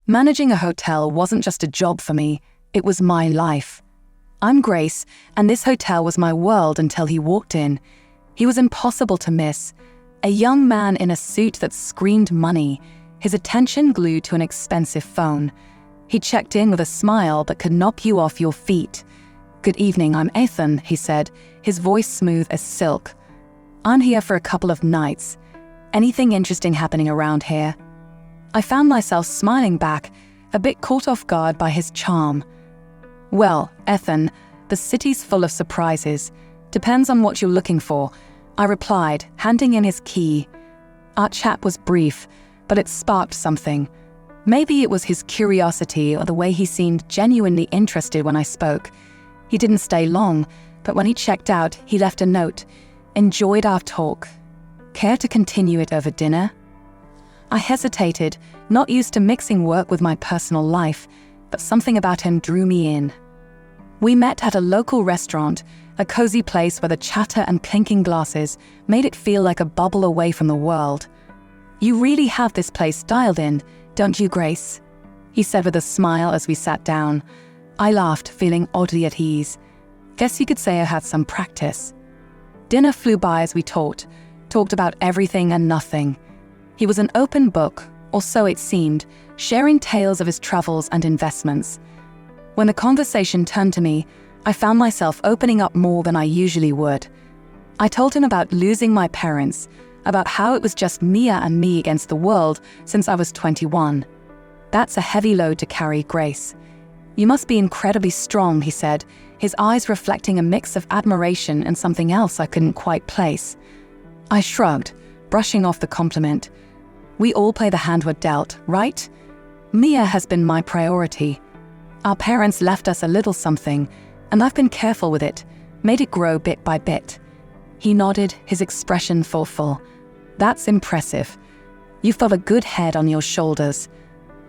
Managing a hotel wasn't just a job for me, it was my life. I'm Grace, and this hotel was my world until he walked in. He was impossible to miss. A young man in a suit that screamed money, his attention glued to an expensive phone. He checked in with a smile that could knock you off your feet. "Good evening, I'm Ethan," he said, his voice smooth as silk. "I'm here for a couple of nights. Anything interesting happening around here?" I found myself smiling back, a bit caught off guard by his charm. "Well, Ethan, the city's full of surprises. Depends on what you're looking for," I replied, handing in his key. Our chat was brief, but it sparked something. Maybe it was his curiosity or the way he seemed genuinely interested when I spoke. He didn't stay long, but when he checked out, he left a note. "Enjoyed our talk. Care to continue it over dinner?" I hesitated, not used to mixing work with my personal life, but something about him drew me in. We met at a local restaurant, a cozy place where the chatter and clinking glasses made it feel like a bubble away from the world. "You really have this place dialed in, don't you, Grace?" he said with a smile as we sat down. I laughed, feeling oddly at ease. Guess you could say I had some practice. Dinner flew by as we talked about everything and nothing. He was an open book, or so it seemed, sharing tales of his travels and investments. When the conversation turned to me, I found myself opening up more than I usually would. I told him about losing my parents, about how it was just Mia and me against the world since I was 21. "That's a heavy load to carry, Grace." "You must be incredibly strong," he said, his eyes reflecting a mix of admiration and something else I couldn't quite place. I shrugged, brushing off the compliment. "We all play the hand we're dealt, right? Mia has been my priority. Our parents left us a little something, and I've been careful with it, made it grow bit by bit." He nodded, his expression thoughtful. "That's impressive. You've got a good head on your shoulders."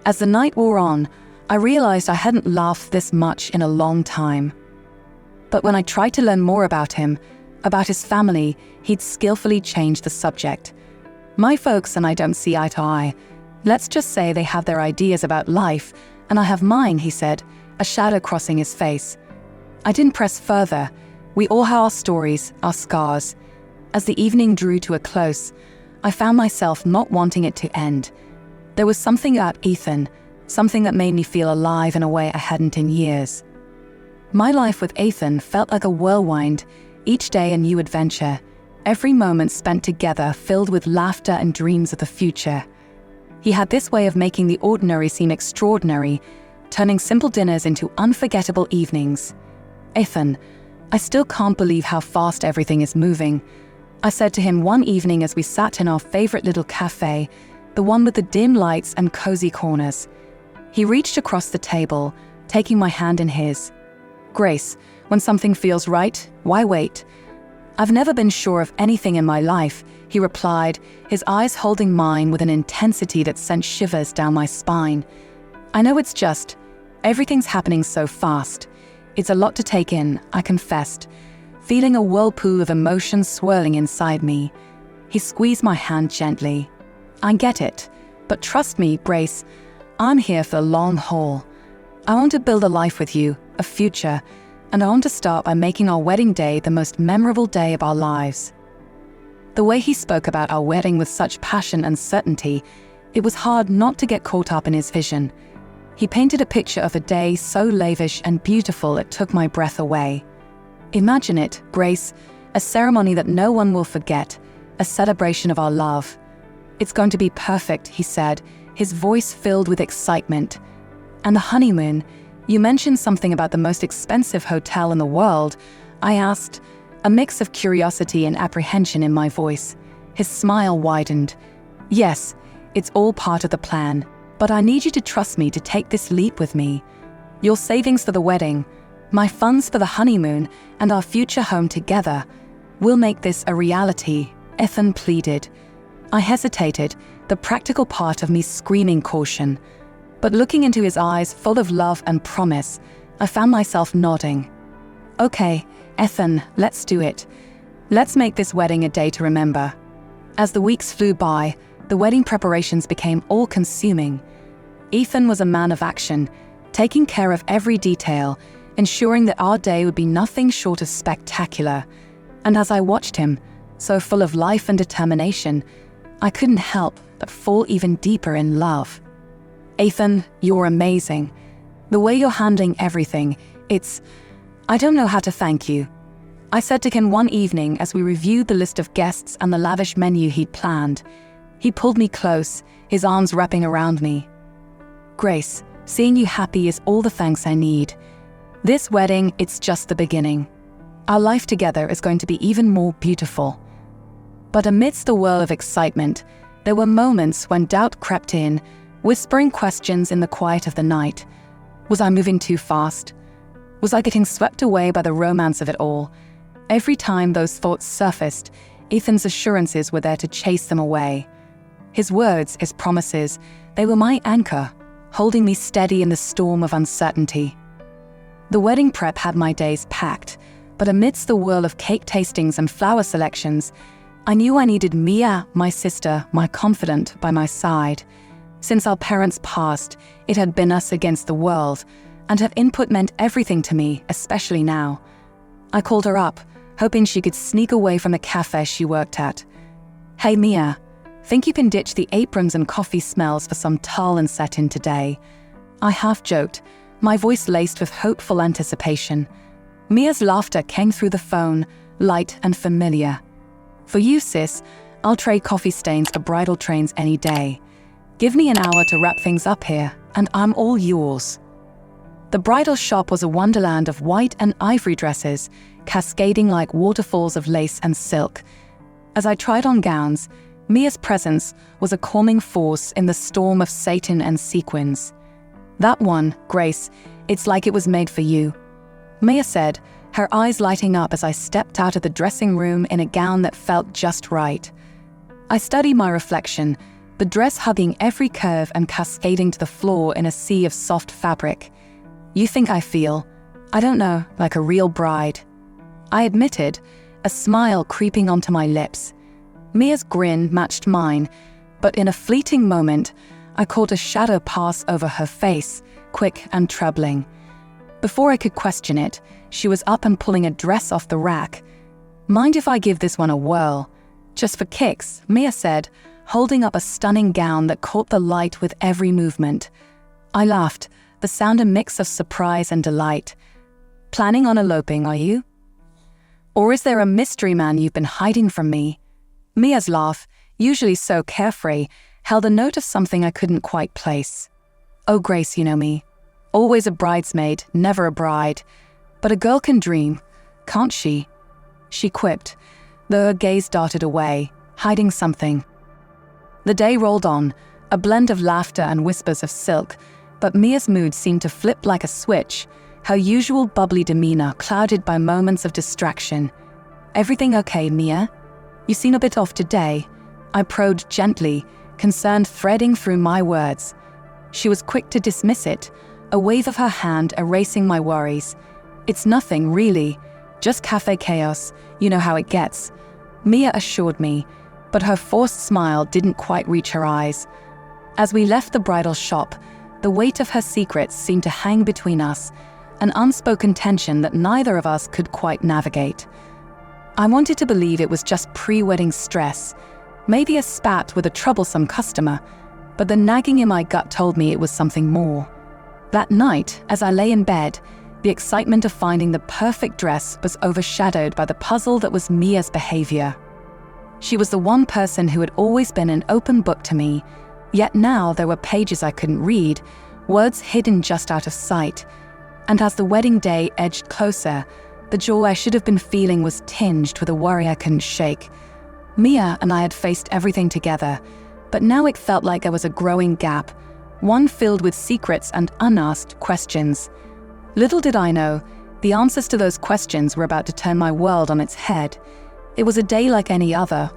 As the night wore on, I realized I hadn't laughed this much in a long time. But when I tried to learn more about him, about his family, he'd skillfully changed the subject. "My folks and I don't see eye to eye. Let's just say they have their ideas about life, and I have mine," he said, a shadow crossing his face. I didn't press further. We all have our stories, our scars. As the evening drew to a close, I found myself not wanting it to end. There was something about Ethan, something that made me feel alive in a way I hadn't in years. My life with Ethan felt like a whirlwind, each day a new adventure, every moment spent together filled with laughter and dreams of the future. He had this way of making the ordinary seem extraordinary, turning simple dinners into unforgettable evenings. "Ethan, I still can't believe how fast everything is moving," I said to him one evening as we sat in our favorite little cafe, the one with the dim lights and cozy corners. He reached across the table, taking my hand in his. "Grace, when something feels right, why wait? I've never been sure of anything in my life," he replied, his eyes holding mine with an intensity that sent shivers down my spine. "I know it's just, everything's happening so fast. It's a lot to take in," I confessed, feeling a whirlpool of emotions swirling inside me. He squeezed my hand gently. "I get it, but trust me, Grace, I'm here for the long haul. I want to build a life with you, a future, and I want to start by making our wedding day the most memorable day of our lives." The way he spoke about our wedding with such passion and certainty, it was hard not to get caught up in his vision. He painted a picture of a day so lavish and beautiful it took my breath away. "Imagine it, Grace, a ceremony that no one will forget, a celebration of our love. It's going to be perfect," he said, his voice filled with excitement. "And the honeymoon, you mentioned something about the most expensive hotel in the world," I asked, a mix of curiosity and apprehension in my voice. His smile widened. "Yes, it's all part of the plan, but I need you to trust me to take this leap with me. Your savings for the wedding, my funds for the honeymoon, and our future home together. We'll make this a reality," Ethan pleaded. I hesitated, the practical part of me screaming caution. But looking into his eyes full of love and promise, I found myself nodding. "Okay, Ethan, let's do it. Let's make this wedding a day to remember." As the weeks flew by, the wedding preparations became all-consuming. Ethan was a man of action, taking care of every detail, ensuring that our day would be nothing short of spectacular. And as I watched him, so full of life and determination, I couldn't help but fall even deeper in love. Ethan, you're amazing. The way you're handling everything, I don't know how to thank you. I said to him one evening as we reviewed the list of guests and the lavish menu he'd planned. He pulled me close, his arms wrapping around me. Grace, seeing you happy is all the thanks I need. This wedding, it's just the beginning. Our life together is going to be even more beautiful. But amidst the whirl of excitement, there were moments when doubt crept in, whispering questions in the quiet of the night. Was I moving too fast? Was I getting swept away by the romance of it all? Every time those thoughts surfaced, Ethan's assurances were there to chase them away. His words, his promises, they were my anchor, holding me steady in the storm of uncertainty. The wedding prep had my days packed, but amidst the whirl of cake tastings and flower selections, I knew I needed Mia, my sister, my confidant, by my side. Since our parents passed, it had been us against the world, and her input meant everything to me, especially now. I called her up, hoping she could sneak away from the cafe she worked at. Hey Mia, think you can ditch the aprons and coffee smells for some tulle and satin today? I half joked, my voice laced with hopeful anticipation. Mia's laughter came through the phone, light and familiar. For you, sis, I'll trade coffee stains for bridal trains any day. Give me an hour to wrap things up here, and I'm all yours. The bridal shop was a wonderland of white and ivory dresses, cascading like waterfalls of lace and silk. As I tried on gowns, Mia's presence was a calming force in the storm of satin and sequins. That one, Grace, it's like it was made for you, Mia said, her eyes lighting up as I stepped out of the dressing room in a gown that felt just right. I studied my reflection, the dress hugging every curve and cascading to the floor in a sea of soft fabric. You think I feel, I don't know, like a real bride? I admitted, a smile creeping onto my lips. Mia's grin matched mine, but in a fleeting moment, I caught a shadow pass over her face, quick and troubling. Before I could question it, she was up and pulling a dress off the rack. Mind if I give this one a whirl? Just for kicks, Mia said, holding up a stunning gown that caught the light with every movement. I laughed, the sound a mix of surprise and delight. Planning on eloping, are you? Or is there a mystery man you've been hiding from me? Mia's laugh, usually so carefree, held a note of something I couldn't quite place. Oh, Grace, you know me. Always a bridesmaid, never a bride. But a girl can dream, can't she? She quipped, though her gaze darted away, hiding something. The day rolled on, a blend of laughter and whispers of silk, but Mia's mood seemed to flip like a switch, her usual bubbly demeanor clouded by moments of distraction. Everything okay, Mia? You seem a bit off today, I probed gently, concern threading through my words. She was quick to dismiss it, a wave of her hand erasing my worries. It's nothing, really, just cafe chaos, you know how it gets, Mia assured me, but her forced smile didn't quite reach her eyes. As we left the bridal shop, the weight of her secrets seemed to hang between us, an unspoken tension that neither of us could quite navigate. I wanted to believe it was just pre-wedding stress, maybe a spat with a troublesome customer, but the nagging in my gut told me it was something more. That night, as I lay in bed, the excitement of finding the perfect dress was overshadowed by the puzzle that was Mia's behavior. She was the one person who had always been an open book to me, yet now there were pages I couldn't read, words hidden just out of sight. And as the wedding day edged closer, the joy I should have been feeling was tinged with a worry I couldn't shake. Mia and I had faced everything together, but now it felt like there was a growing gap, one filled with secrets and unasked questions. Little did I know, the answers to those questions were about to turn my world on its head. It was a day like any other,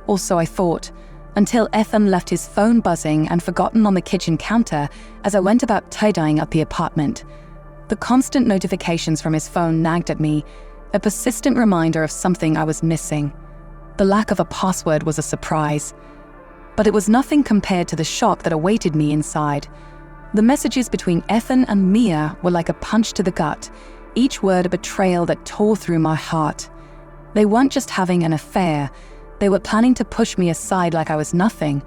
or so I thought, until Ethan left his phone buzzing and forgotten on the kitchen counter as I went about tidying up the apartment. The constant notifications from his phone nagged at me, a persistent reminder of something I was missing. The lack of a password was a surprise, but it was nothing compared to the shock that awaited me inside. The messages between Ethan and Mia were like a punch to the gut, each word a betrayal that tore through my heart. They weren't just having an affair, they were planning to push me aside like I was nothing,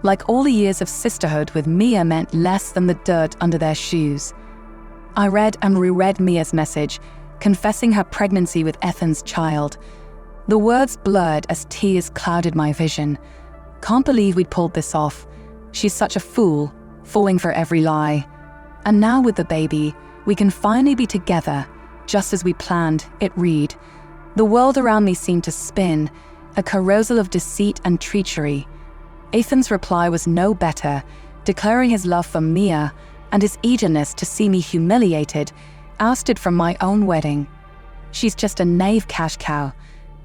like all the years of sisterhood with Mia meant less than the dirt under their shoes. I read and reread Mia's message, confessing her pregnancy with Ethan's child. The words blurred as tears clouded my vision. Can't believe we'd pulled this off. She's such a fool, falling for every lie. And now with the baby, we can finally be together, just as we planned, it read. The world around me seemed to spin, a carousel of deceit and treachery. Ethan's reply was no better, declaring his love for Mia and his eagerness to see me humiliated, ousted from my own wedding. She's just a naive cash cow.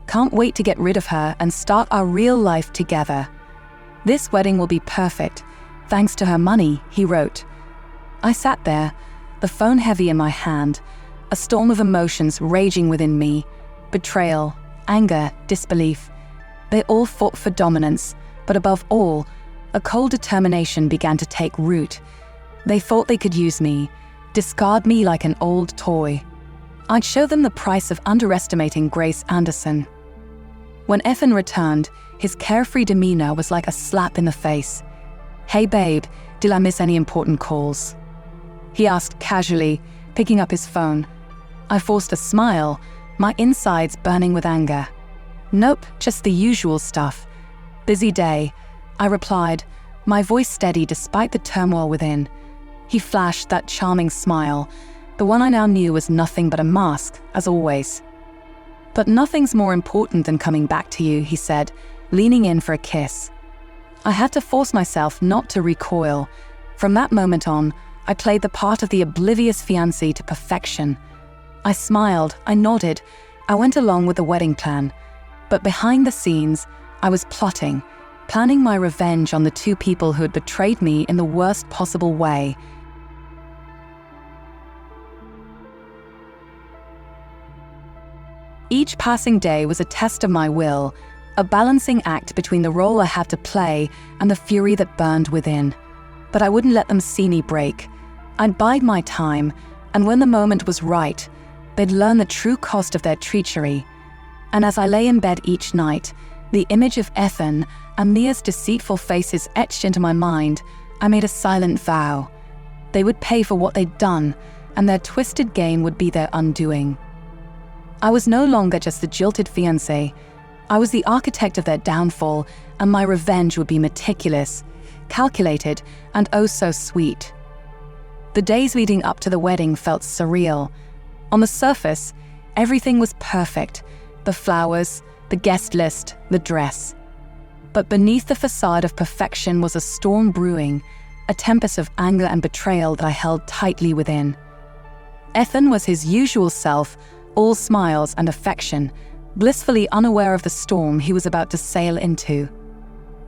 Can't wait to get rid of her and start our real life together. This wedding will be perfect, thanks to her money, he wrote. I sat there, the phone heavy in my hand, a storm of emotions raging within me. Betrayal, anger, disbelief. They all fought for dominance, but above all, a cold determination began to take root. They thought they could use me, discard me like an old toy. I'd show them the price of underestimating Grace Anderson. When Ethan returned, his carefree demeanor was like a slap in the face. "Hey babe, did I miss any important calls?" he asked casually, picking up his phone. I forced a smile, my insides burning with anger. "Nope, just the usual stuff. Busy day," I replied, my voice steady despite the turmoil within. He flashed that charming smile, the one I now knew was nothing but a mask, as always. "But nothing's more important than coming back to you," he said, leaning in for a kiss. I had to force myself not to recoil. From that moment on, I played the part of the oblivious fiancé to perfection. I smiled, I nodded, I went along with the wedding plan. But behind the scenes, I was planning my revenge on the two people who had betrayed me in the worst possible way. Each passing day was a test of my will, a balancing act between the role I had to play and the fury that burned within. But I wouldn't let them see me break. I'd bide my time, and when the moment was right, they'd learn the true cost of their treachery. And as I lay in bed each night, the image of Ethan and Mia's deceitful faces etched into my mind, I made a silent vow. They would pay for what they'd done, and their twisted game would be their undoing. I was no longer just the jilted fiancé. I was the architect of their downfall, and my revenge would be meticulous, calculated, and oh so sweet. The days leading up to the wedding felt surreal. On the surface, everything was perfect. The flowers, the guest list, the dress. But beneath the facade of perfection was a storm brewing, a tempest of anger and betrayal that I held tightly within. Ethan was his usual self, all smiles and affection, blissfully unaware of the storm he was about to sail into.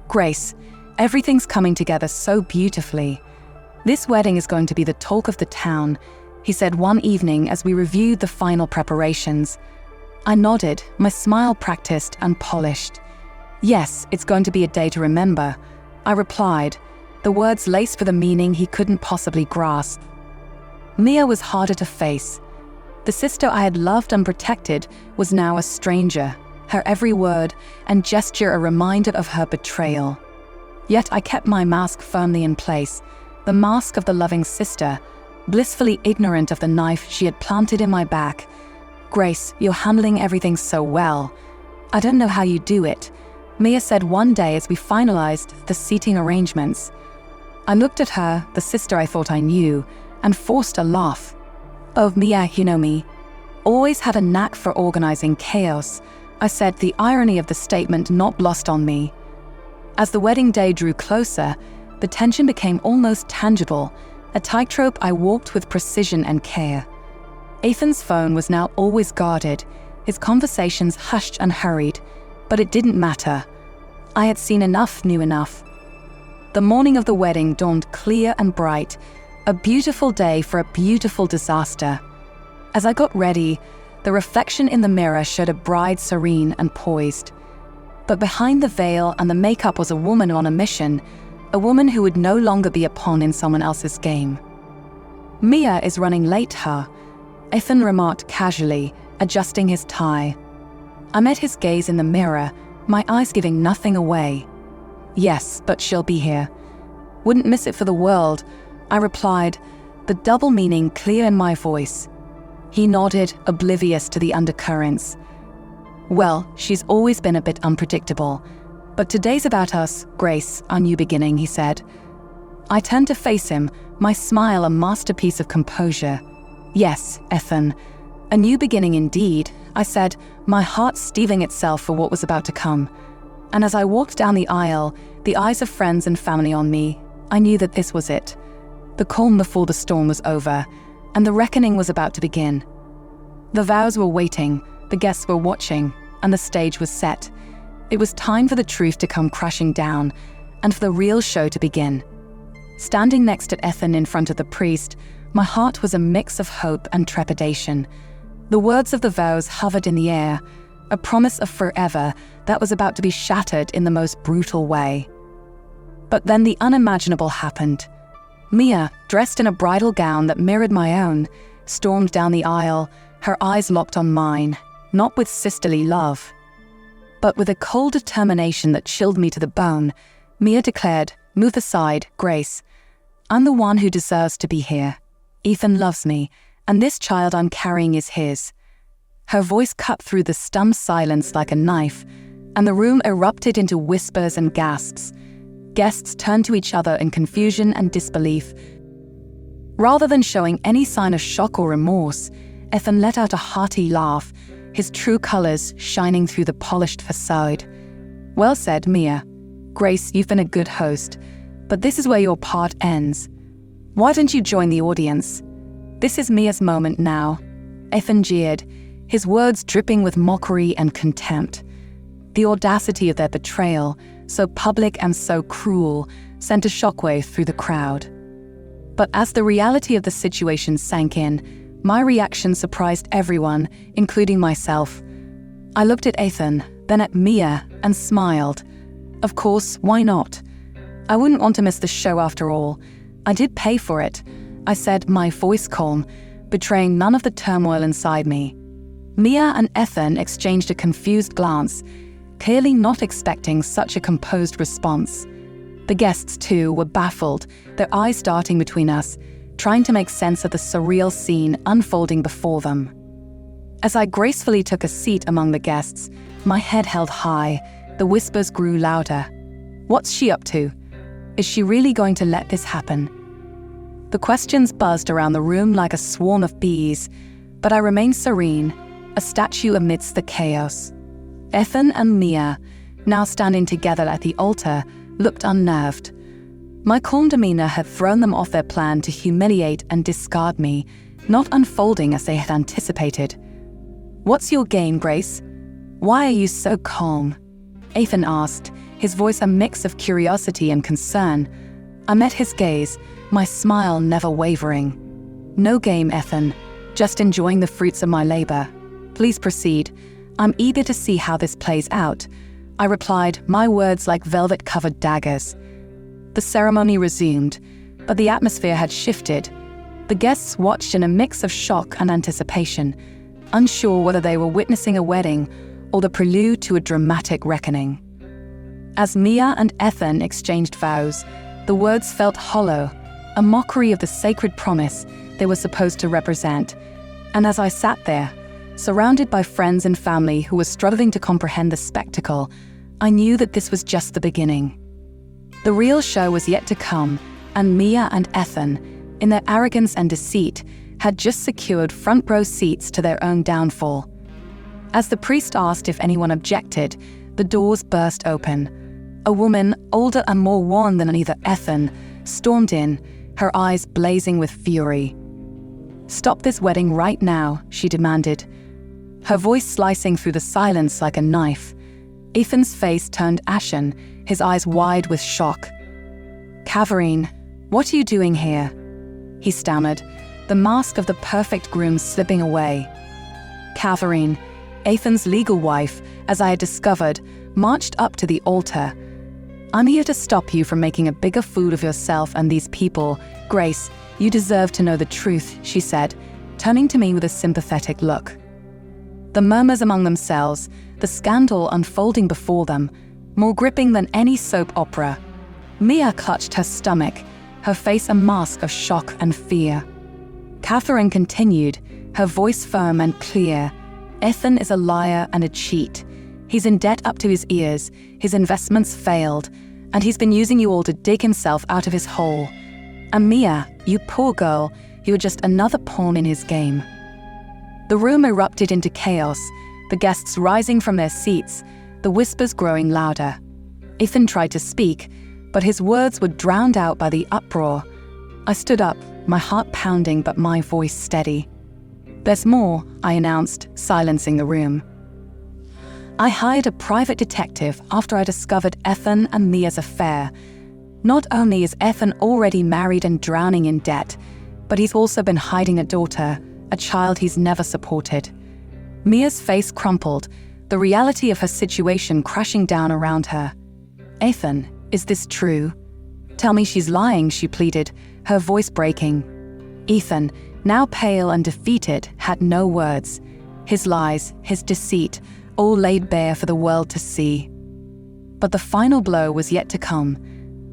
"Grace, everything's coming together so beautifully. This wedding is going to be the talk of the town," he said one evening as we reviewed the final preparations. I nodded, my smile practiced and polished. "Yes, it's going to be a day to remember," I replied, the words laced with a meaning he couldn't possibly grasp. Mia was harder to face. The sister I had loved and protected was now a stranger, her every word and gesture a reminder of her betrayal. Yet I kept my mask firmly in place, the mask of the loving sister, blissfully ignorant of the knife she had planted in my back. "Grace, you're handling everything so well. I don't know how you do it," Mia said one day as we finalized the seating arrangements. I looked at her, the sister I thought I knew, and forced a laugh. "Oh, Mia, you know me. Always had a knack for organizing chaos," I said, the irony of the statement not lost on me. As the wedding day drew closer, the tension became almost tangible, a tightrope I walked with precision and care. Ethan's phone was now always guarded, his conversations hushed and hurried, but it didn't matter. I had seen enough, knew enough. The morning of the wedding dawned clear and bright, a beautiful day for a beautiful disaster. As I got ready, the reflection in the mirror showed a bride serene and poised. But behind the veil and the makeup was a woman on a mission, a woman who would no longer be a pawn in someone else's game. "Mia is running late, huh?" Ethan remarked casually, adjusting his tie. I met his gaze in the mirror, my eyes giving nothing away. "Yes, but she'll be here." "Wouldn't miss it for the world," I replied, the double meaning clear in my voice. He nodded, oblivious to the undercurrents. "Well, she's always been a bit unpredictable. But today's about us, Grace, our new beginning," he said. I turned to face him, my smile a masterpiece of composure. "Yes, Ethan, a new beginning indeed," I said, my heart steeling itself for what was about to come. And as I walked down the aisle, the eyes of friends and family on me, I knew that this was it. The calm before the storm was over, and the reckoning was about to begin. The vows were waiting, the guests were watching, and the stage was set. It was time for the truth to come crashing down, and for the real show to begin. Standing next to Ethan in front of the priest, my heart was a mix of hope and trepidation. The words of the vows hovered in the air, a promise of forever that was about to be shattered in the most brutal way. But then the unimaginable happened. Mia, dressed in a bridal gown that mirrored my own, stormed down the aisle, her eyes locked on mine, not with sisterly love, but with a cold determination that chilled me to the bone. Mia declared, "Move aside, Grace. I'm the one who deserves to be here. Ethan loves me, and this child I'm carrying is his." Her voice cut through the stunned silence like a knife, and the room erupted into whispers and gasps. Guests turned to each other in confusion and disbelief. Rather than showing any sign of shock or remorse, Ethan let out a hearty laugh, his true colors shining through the polished facade. "Well said, Mia. Grace, you've been a good host, but this is where your part ends. Why don't you join the audience? This is Mia's moment now." Ethan jeered, his words dripping with mockery and contempt. The audacity of their betrayal, so public and so cruel, sent a shockwave through the crowd. But as the reality of the situation sank in, my reaction surprised everyone, including myself. I looked at Ethan, then at Mia, and smiled. Of course, why not? I wouldn't want to miss the show after all. I did pay for it, I said, my voice calm, betraying none of the turmoil inside me. Mia and Ethan exchanged a confused glance, clearly not expecting such a composed response. The guests, too, were baffled, their eyes darting between us, trying to make sense of the surreal scene unfolding before them. As I gracefully took a seat among the guests, my head held high, the whispers grew louder. What's she up to? Is she really going to let this happen? The questions buzzed around the room like a swarm of bees, but I remained serene, a statue amidst the chaos. Ethan and Mia, now standing together at the altar, looked unnerved. My calm demeanor had thrown them off their plan to humiliate and discard me, not unfolding as they had anticipated. "What's your game, Grace? Why are you so calm?" Ethan asked, his voice a mix of curiosity and concern. I met his gaze, my smile never wavering. "No game, Ethan. Just enjoying the fruits of my labor. Please proceed. I'm eager to see how this plays out," I replied, my words like velvet-covered daggers. The ceremony resumed, but the atmosphere had shifted. The guests watched in a mix of shock and anticipation, unsure whether they were witnessing a wedding or the prelude to a dramatic reckoning. As Mia and Ethan exchanged vows, the words felt hollow, a mockery of the sacred promise they were supposed to represent. And as I sat there, surrounded by friends and family who were struggling to comprehend the spectacle, I knew that this was just the beginning. The real show was yet to come, and Mia and Ethan, in their arrogance and deceit, had just secured front row seats to their own downfall. As the priest asked if anyone objected, the doors burst open. A woman, older and more worn than either Ethan, stormed in, her eyes blazing with fury. "Stop this wedding right now," she demanded, her voice slicing through the silence like a knife. Ethan's face turned ashen, his eyes wide with shock. "Kaverine, what are you doing here?" he stammered, the mask of the perfect groom slipping away. Kaverine, Ethan's legal wife, as I had discovered, marched up to the altar. I'm here to stop you from making a bigger fool of yourself and these people. Grace, you deserve to know the truth, she said, turning to me with a sympathetic look. The murmurs among themselves, the scandal unfolding before them, more gripping than any soap opera. Mia clutched her stomach, her face a mask of shock and fear. Catherine continued, her voice firm and clear. Ethan is a liar and a cheat. He's in debt up to his ears, his investments failed, and he's been using you all to dig himself out of his hole. And Mia, you poor girl, you were just another pawn in his game. The room erupted into chaos, the guests rising from their seats, the whispers growing louder. Ethan tried to speak, but his words were drowned out by the uproar. I stood up, my heart pounding but my voice steady. There's more, I announced, silencing the room. I hired a private detective after I discovered Ethan and Mia's affair. Not only is Ethan already married and drowning in debt, but he's also been hiding a daughter, a child he's never supported. Mia's face crumpled, the reality of her situation crashing down around her. Ethan, is this true? Tell me she's lying, she pleaded, her voice breaking. Ethan, now pale and defeated, had no words. His lies, his deceit, all laid bare for the world to see. But the final blow was yet to come.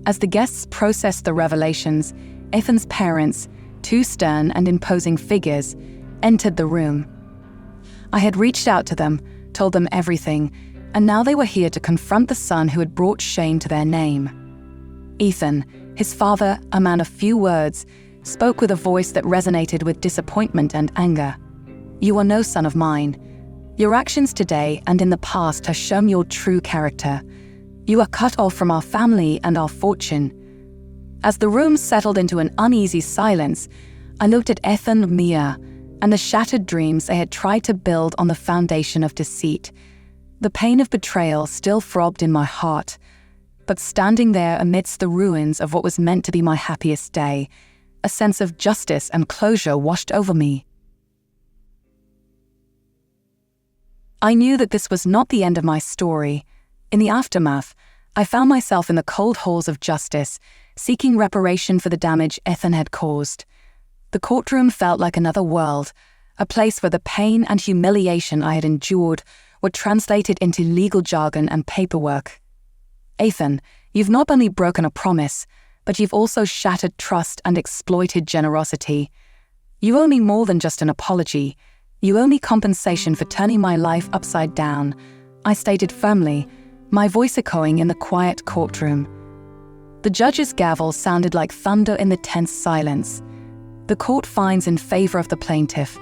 As the guests processed the revelations, Ethan's parents, two stern and imposing figures, entered the room. I had reached out to them, told them everything, and now they were here to confront the son who had brought shame to their name. Ethan, his father, a man of few words, spoke with a voice that resonated with disappointment and anger. You are no son of mine. Your actions today and in the past have shown your true character. You are cut off from our family and our fortune. As the room settled into an uneasy silence, I looked at Ethan and Mia and the shattered dreams they had tried to build on the foundation of deceit. The pain of betrayal still throbbed in my heart, but standing there amidst the ruins of what was meant to be my happiest day, a sense of justice and closure washed over me. I knew that this was not the end of my story. In the aftermath, I found myself in the cold halls of justice, seeking reparation for the damage Ethan had caused. The courtroom felt like another world, a place where the pain and humiliation I had endured were translated into legal jargon and paperwork. Ethan, you've not only broken a promise, but you've also shattered trust and exploited generosity. You owe me more than just an apology. You owe me compensation for turning my life upside down, I stated firmly, my voice echoing in the quiet courtroom. The judge's gavel sounded like thunder in the tense silence. The court finds in favor of the plaintiff.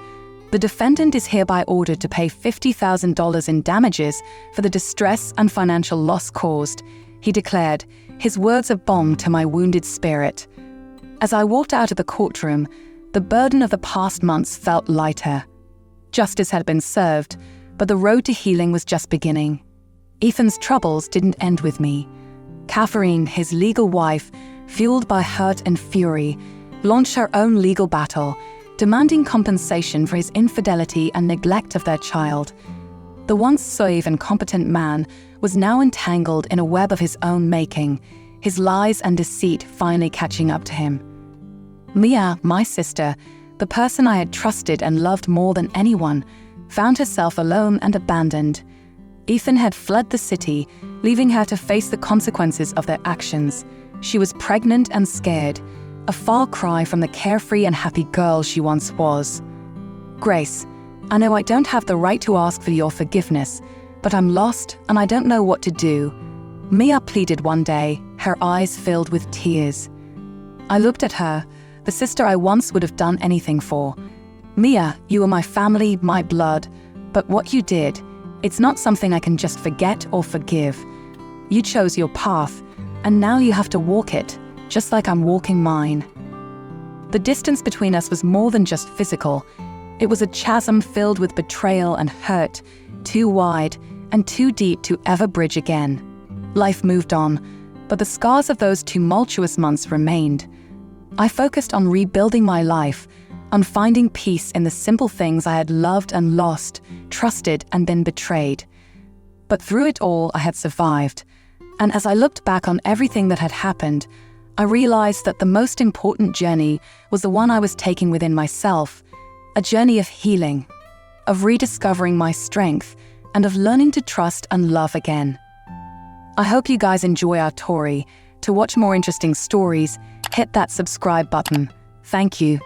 The defendant is hereby ordered to pay $50,000 in damages for the distress and financial loss caused, he declared, his words a balm to my wounded spirit. As I walked out of the courtroom, the burden of the past months felt lighter. Justice had been served, but the road to healing was just beginning. Ethan's troubles didn't end with me. Catherine, his legal wife, fueled by hurt and fury, launched her own legal battle, demanding compensation for his infidelity and neglect of their child. The once suave and competent man was now entangled in a web of his own making, his lies and deceit finally catching up to him. Mia, my sister, the person I had trusted and loved more than anyone, found herself alone and abandoned. Ethan had fled the city, leaving her to face the consequences of their actions. She was pregnant and scared, a far cry from the carefree and happy girl she once was. Grace, I know I don't have the right to ask for your forgiveness, but I'm lost and I don't know what to do. Mia pleaded one day, her eyes filled with tears. I looked at her, the sister I once would have done anything for. Mia, you are my family, my blood, but what you did, it's not something I can just forget or forgive. You chose your path, and now you have to walk it, just like I'm walking mine. The distance between us was more than just physical. It was a chasm filled with betrayal and hurt, too wide and too deep to ever bridge again. Life moved on, but the scars of those tumultuous months remained. I focused on rebuilding my life, on finding peace in the simple things I had loved and lost, trusted and been betrayed. But through it all, I had survived. And as I looked back on everything that had happened, I realized that the most important journey was the one I was taking within myself, a journey of healing, of rediscovering my strength, and of learning to trust and love again. I hope you guys enjoy our story. To watch more interesting stories, hit that subscribe button. Thank you.